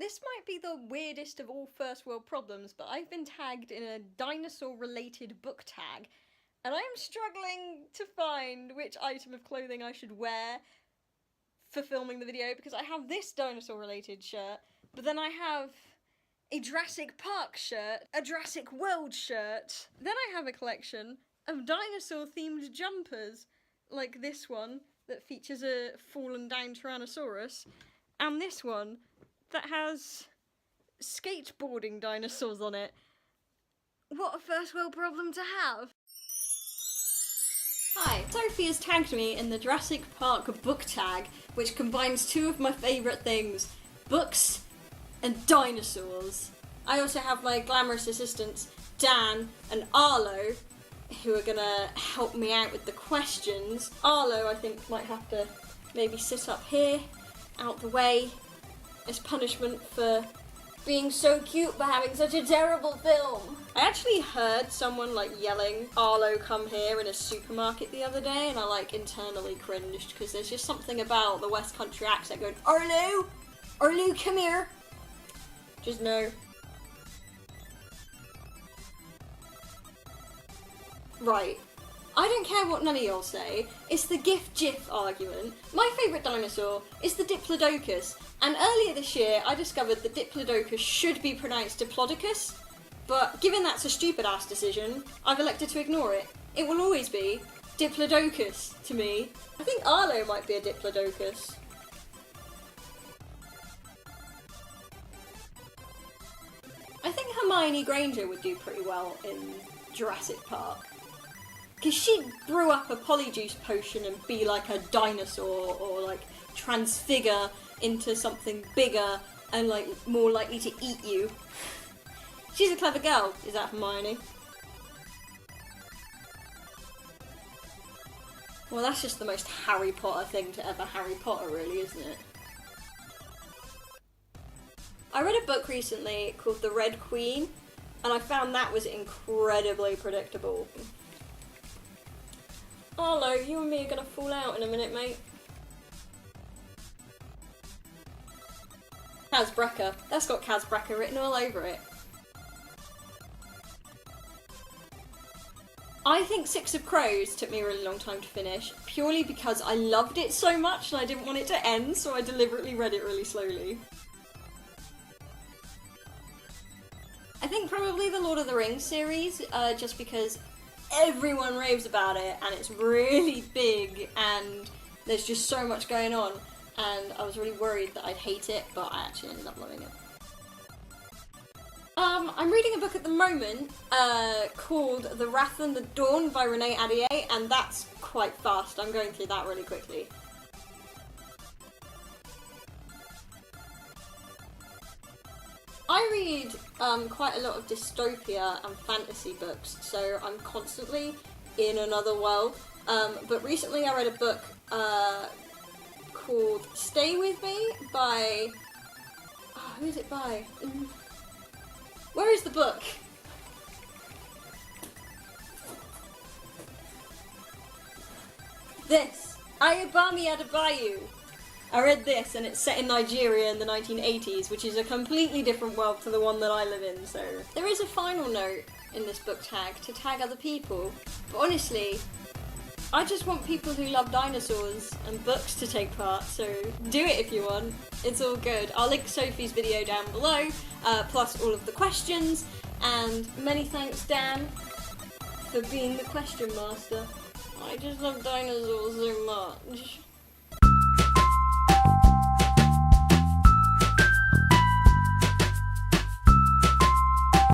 This might be the weirdest of all first world problems, but I've been tagged in a dinosaur-related book tag, and I'm struggling to find which item of clothing I should wear for filming the video, because I have this dinosaur-related shirt, but then I have a Jurassic Park shirt, a Jurassic World shirt, then I have a collection of dinosaur-themed jumpers, like this one that features a fallen down Tyrannosaurus, and this one that has skateboarding dinosaurs on it. What a first world problem to have! Hi, Sophie has tagged me in the Jurassic Park book tag, which combines two of my favourite things, books and dinosaurs. I also have my glamorous assistants, Dan and Arlo, who are gonna help me out with the questions. Arlo, I think, might have to maybe sit up here, out the way, as punishment for being so cute for having such a terrible film. I actually heard someone yelling, "Arlo, come here," in a supermarket the other day, and I internally cringed, because there's just something about the West Country accent going, "Arlo! Arlo, come here!" Just no. Right. I don't care what none of y'all say, it's the GIF-GIF argument. My favourite dinosaur is the Diplodocus, and earlier this year I discovered that Diplodocus should be pronounced Diplodocus, but given that's a stupid-ass decision, I've elected to ignore it. It will always be Diplodocus to me. I think Arlo might be a Diplodocus. I think Hermione Granger would do pretty well in Jurassic Park. Because she'd brew up a polyjuice potion and be like a dinosaur, or transfigure into something bigger and more likely to eat you. She's a clever girl, is that Hermione? Well, that's just the most Harry Potter thing to ever Harry Potter, really, isn't it? I read a book recently called The Red Queen, and I found that was incredibly predictable. Arlo, you and me are gonna fall out in a minute, mate. Casbreca. That's got Casbreca written all over it. I think Six of Crows took me a really long time to finish, purely because I loved it so much and I didn't want it to end, so I deliberately read it really slowly. I think probably the Lord of the Rings series, just because everyone raves about it and it's really big and there's just so much going on, and I was really worried that I'd hate it, but I actually ended up loving it. I'm reading a book at the moment called The Wrath and the Dawn by Renee Adier, and that's quite fast. I'm going through that really quickly. I read quite a lot of dystopia and fantasy books, so I'm constantly in another world. But recently I read a book called Stay With Me by... Oh, who is it by? Where is the book? This! Ayobami Adebayo! I read this, and it's set in Nigeria in the 1980s, which is a completely different world to the one that I live in, so... There is a final note in this book tag to tag other people, but honestly, I just want people who love dinosaurs and books to take part, so do it if you want. It's all good. I'll link Sophie's video down below, plus all of the questions, and many thanks, Dan, for being the question master. I just love dinosaurs so much.